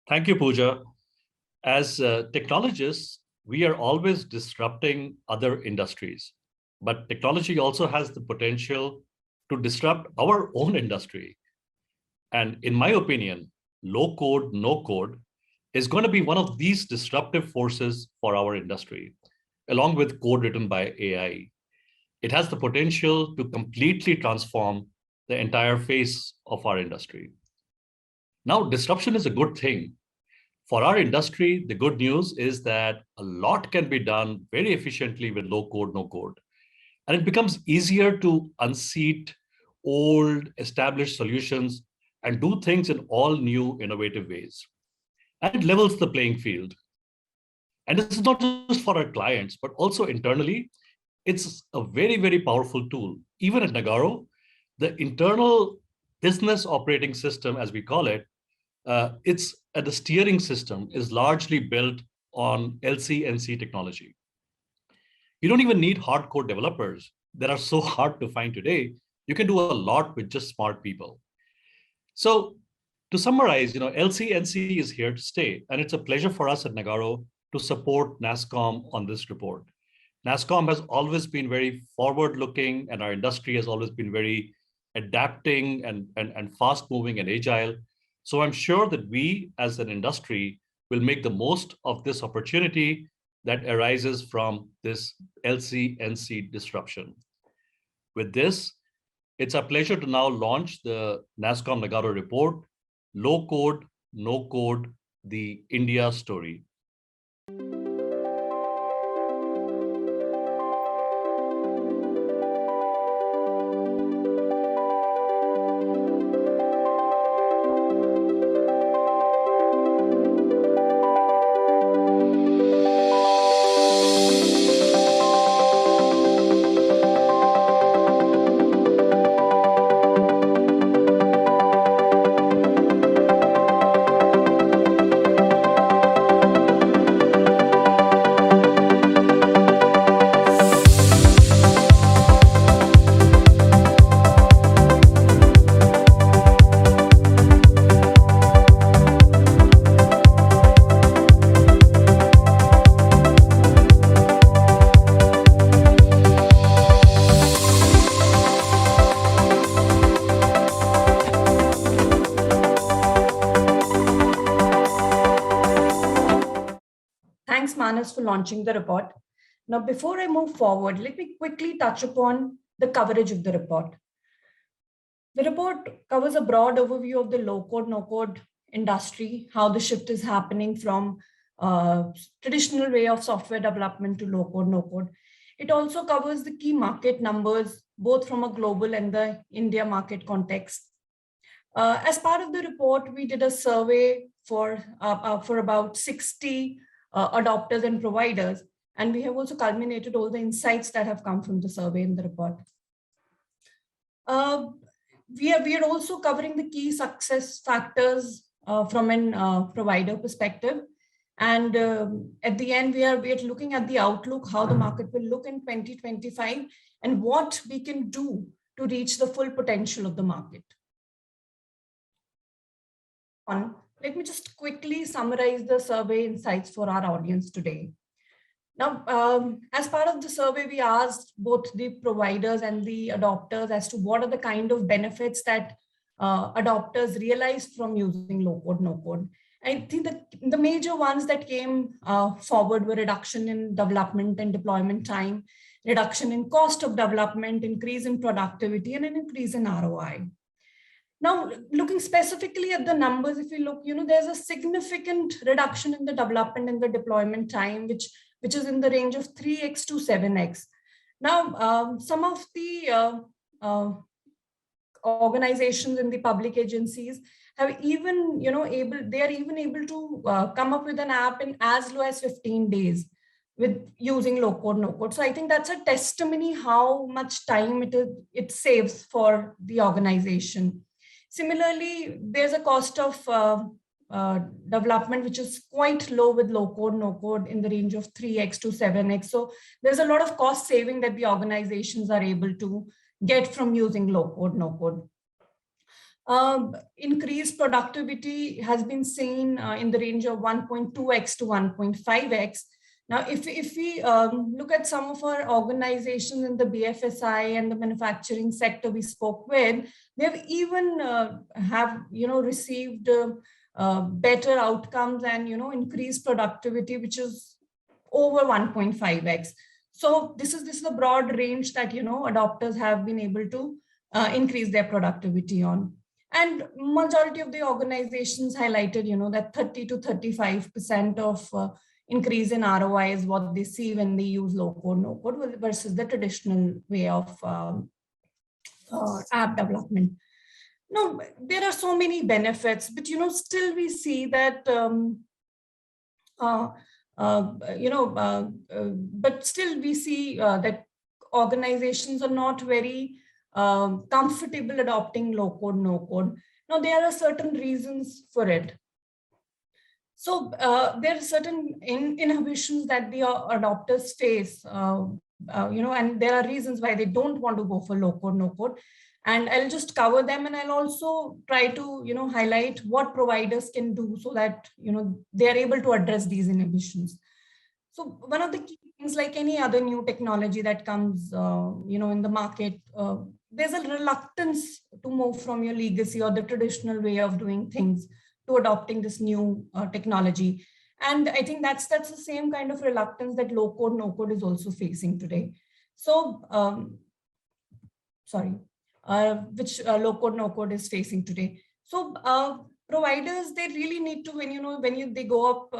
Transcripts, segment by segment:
Thank you, Pooja. As technologists, we are always disrupting other industries, but technology also has the potential to disrupt our own industry. And in my opinion, low code, no code is going to be one of these disruptive forces for our industry, along with code written by AI. It has the potential to completely transform the entire face of our industry. Now, disruption is a good thing. For our industry, the good news is that a lot can be done very efficiently with low code, no code. And it becomes easier to unseat old, established solutions and do things in all new, innovative ways. And it levels the playing field. And this is not just for our clients, but also internally. It's a very, very powerful tool. Even at Nagarro, the internal business operating system, as we call it, it's the steering system is largely built on LC-NC technology. You don't even need hardcore developers that are so hard to find today. You can do a lot with just smart people. So to summarize, LC-NC is here to stay, and it's a pleasure for us at Nagarro to support NASSCOM on this report. NASSCOM has always been very forward-looking, and our industry has always been very adapting and fast-moving and agile. So I'm sure that we as an industry will make the most of this opportunity that arises from this LC-NC disruption. With this, it's a pleasure to now launch the NASSCOM Nagarro report, Low Code, No Code, the India Story. Thanks, Manas, for launching the report. Now, before I move forward, let me quickly touch upon the coverage of the report. The report covers a broad overview of the low-code, no-code industry, how the shift is happening from traditional way of software development to low-code, no-code. It also covers the key market numbers, both from a global and the India market context. As part of the report, we did a survey for about 60 adopters and providers, and we have also culminated all the insights that have come from the survey in the report. We are also covering the key success factors from an provider perspective. And at the end, we are looking at the outlook, how the market will look in 2025, and what we can do to reach the full potential of the market. Let me just quickly summarize the survey insights for our audience today. Now, as part of the survey, we asked both the providers and the adopters as to what are the kind of benefits that adopters realize from using low-code, no-code. I think that the major ones that came forward were reduction in development and deployment time, reduction in cost of development, increase in productivity, and an increase in ROI. Now, looking specifically at the numbers, if you look, there's a significant reduction in the development and the deployment time, which is in the range of 3x to 7x. Now, some of the organizations in the public agencies have even, they are even able to come up with an app in as low as 15 days with using low code, no code. So I think that's a testimony how much time it saves for the organization. Similarly, there's a cost of development, which is quite low with low code, no code in the range of 3x to 7x. So there's a lot of cost saving that the organizations are able to get from using low code, no code. Increased productivity has been seen in the range of 1.2x to 1.5x. Now, if we look at some of our organizations in the BFSI and the manufacturing sector we spoke with, they've even received better outcomes and increased productivity, which is over 1.5x. So this is a broad range that adopters have been able to increase their productivity on. And majority of the organizations highlighted, that 30 to 35% of increase in ROI is what they see when they use low code, no code versus the traditional way of app development. No, there are so many benefits, but still we see that but still we see that organizations are not very comfortable adopting low code, no code. Now, there are certain reasons for it. So there are certain inhibitions that the adopters face, and there are reasons why they don't want to go for low code, no code. And I'll just cover them, and I'll also try to, highlight what providers can do so that, they are able to address these inhibitions. So one of the key things, like any other new technology that comes, in the market, there's a reluctance to move from your legacy or the traditional way of doing things to adopting this new technology. And I think that's the same kind of reluctance that low code, no code is also facing today. So, which low code, no code is facing today. So providers, they really need to, when they go up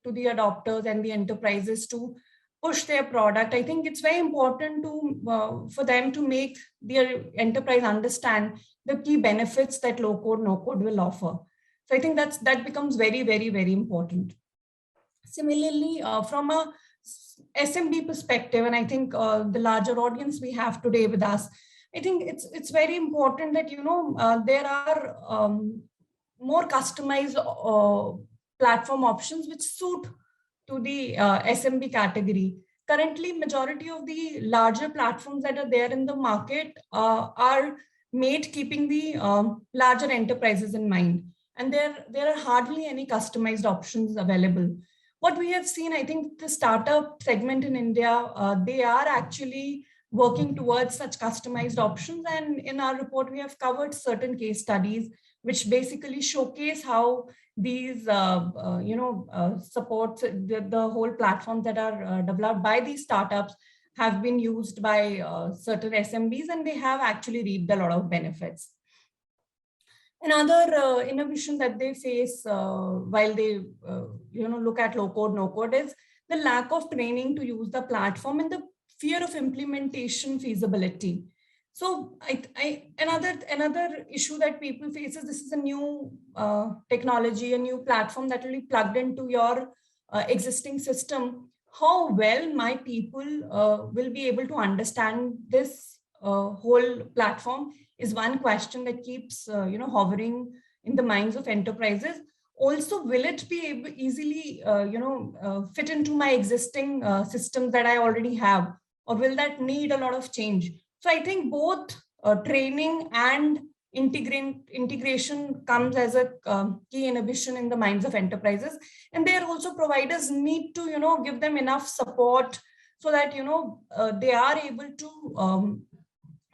to the adopters and the enterprises to push their product, I think it's very important to for them to make their enterprise understand the key benefits that low code, no code will offer. So I think that becomes very, very, very important. Similarly, from a SMB perspective, and I think the larger audience we have today with us, I think it's very important that, there are more customized platform options which suit to the SMB category. Currently, majority of the larger platforms that are there in the market are made keeping the larger enterprises in mind. And there are hardly any customized options available. What we have seen, I think the startup segment in India, they are actually working towards such customized options. And in our report, we have covered certain case studies which basically showcase how these, supports, the whole platforms that are developed by these startups have been used by certain SMBs, and they have actually reaped a lot of benefits. Another innovation that they face while they, look at low code, no code is the lack of training to use the platform and the fear of implementation feasibility. So another issue that people face is this is a new technology, a new platform that will be plugged into your existing system. How well my people will be able to understand this whole platform is one question that keeps hovering in the minds of enterprises. Also, will it be able easily fit into my existing systems that I already have, or will that need a lot of change? So I think both training and integration comes as a key inhibition in the minds of enterprises. And there also providers need to, give them enough support so that, they are able to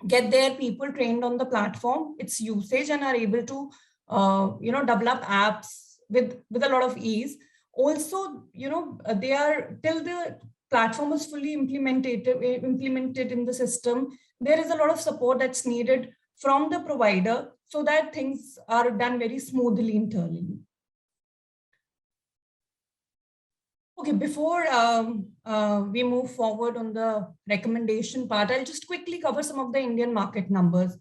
get their people trained on the platform, its usage, and are able to, develop apps with a lot of ease. Also, they are, till the platform is fully implemented in the system, there is a lot of support that's needed from the provider so that things are done very smoothly internally. Okay, before we move forward on the recommendation part, I'll just quickly cover some of the Indian market numbers.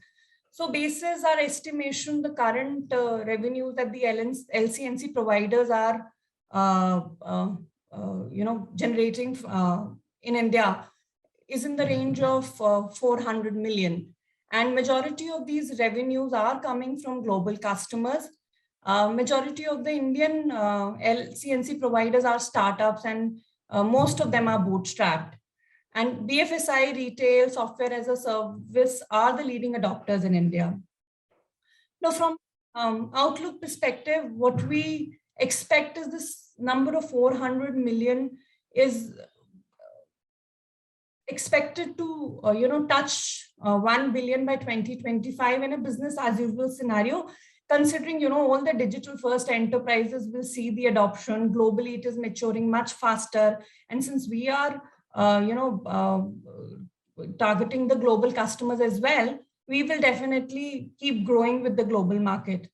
So basis our estimation, the current revenues that the LCNC providers are generating in India is in the range of 400 million. And majority of these revenues are coming from global customers. Majority of the Indian LCNC providers are startups, and most of them are bootstrapped. And BFSI, retail, software as a service are the leading adopters in India. Now, from outlook perspective, what we expect is this number of 400 million is expected to touch 1 billion by 2025 in a business as usual scenario, considering all the digital first enterprises will see the adoption globally. It is maturing much faster, and since we are targeting the global customers as well, we will definitely keep growing with the global market.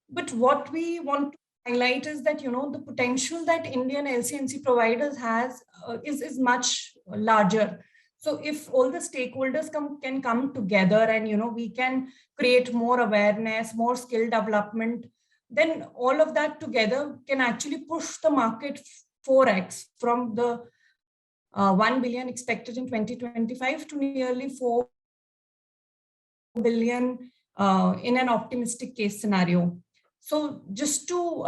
But what we want to highlight is that the potential that Indian LC&C providers has is much larger. So if all the stakeholders can come together and we can create more awareness, more skill development, then all of that together can actually push the market 4x from the 1 billion expected in 2025 to nearly 4 billion in an optimistic case scenario. So just to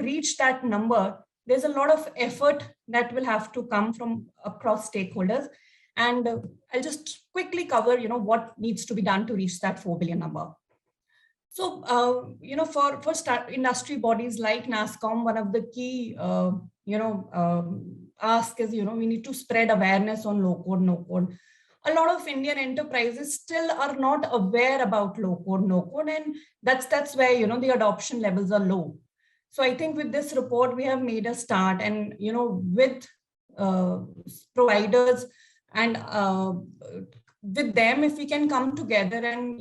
reach that number, there's a lot of effort that will have to come from across stakeholders. And I'll just quickly cover what needs to be done to reach that 4 billion number. So for industry bodies like NASSCOM, one of the key ask is we need to spread awareness on low code, no code. A lot of Indian enterprises still are not aware about low code, no code, and that's where the adoption levels are low. So I think with this report we have made a start, and with providers and with them, if we can come together and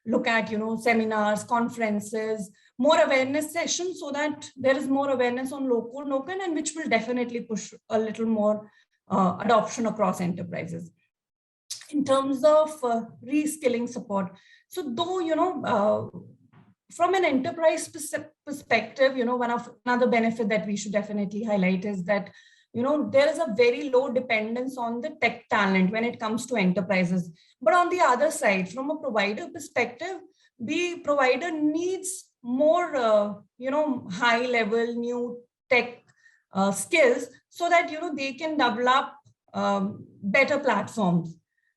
look at seminars, conferences, more awareness sessions, so that there is more awareness on low code, no code, and which will definitely push a little more adoption across enterprises. In terms of reskilling support, so though from an enterprise perspective, another benefit that we should definitely highlight is that there is a very low dependence on the tech talent when it comes to enterprises. But on the other side, from a provider perspective, the provider needs more high level new tech skills, so that they can develop better platforms.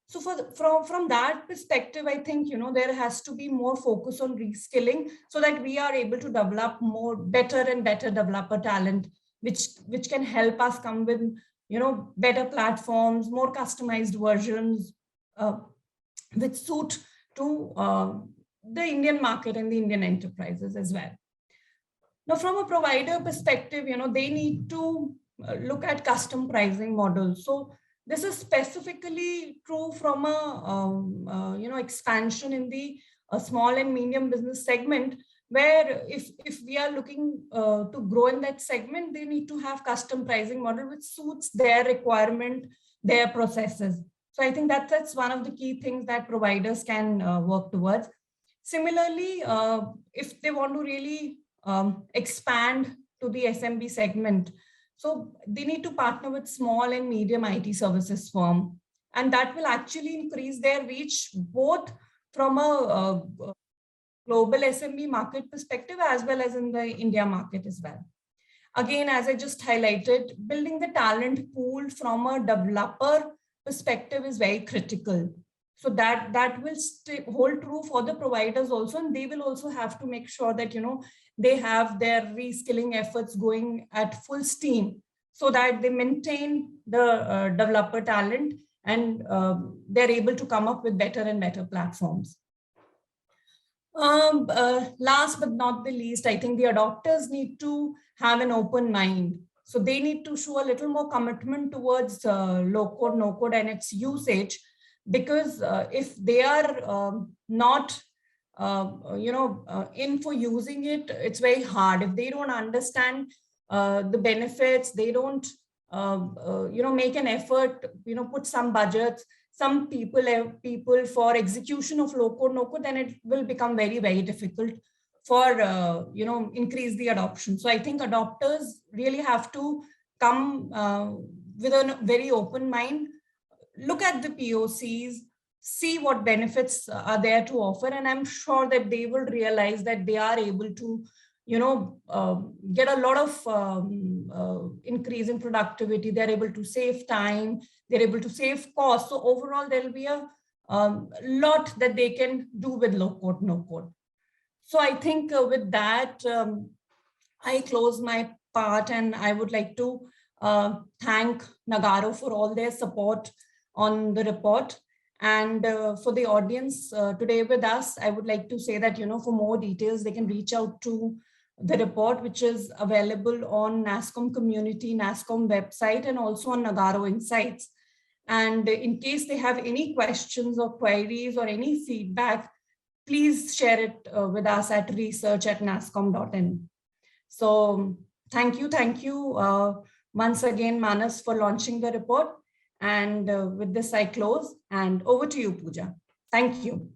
So from that perspective, I think there has to be more focus on reskilling, so that we are able to develop more better and better developer talent, which can help us come with better platforms, more customized versions, which suit to the Indian market and the Indian enterprises as well. Now, from a provider perspective, they need to look at custom pricing models. So this is specifically true from a expansion in the small and medium business segment, where if we are looking to grow in that segment, they need to have custom pricing model which suits their requirement, their processes. So I think that's one of the key things that providers can work towards. Similarly, if they want to really expand to the SMB segment, so they need to partner with small and medium IT services firm, and that will actually increase their reach both from a global SMB market perspective as well as in the India market as well. Again, as I just highlighted, building the talent pool from a developer perspective is very critical. So that will hold true for the providers also, and they will also have to make sure that they have their reskilling efforts going at full steam, so that they maintain the developer talent and they're able to come up with better and better platforms. Last but not the least, I think the adopters need to have an open mind. So they need to show a little more commitment towards low code, no code and its usage, because if they are not in for using it, it's very hard. If they don't understand the benefits, they don't make an effort, put some budgets, some people for execution of low code, no code, then it will become very, very difficult for increase the adoption. So I think adopters really have to come with a very open mind, look at the POCs, see what benefits are there to offer, and I'm sure that they will realize that they are able to get a lot of increase in productivity. They're able to save time, they're able to save costs. So overall, there'll be a lot that they can do with low code, no code. So I think with that, I close my part, and I would like to thank Nagarro for all their support on the report. And for the audience today with us, I would like to say that, for more details, they can reach out to the report, which is available on NASSCOM community, NASSCOM website, and also on Nagarro Insights. And in case they have any questions or queries or any feedback, please share it with us at research@nasscom.in. So thank you once again, Manas, for launching the report. And with this, I close, and over to you, Pooja. Thank you.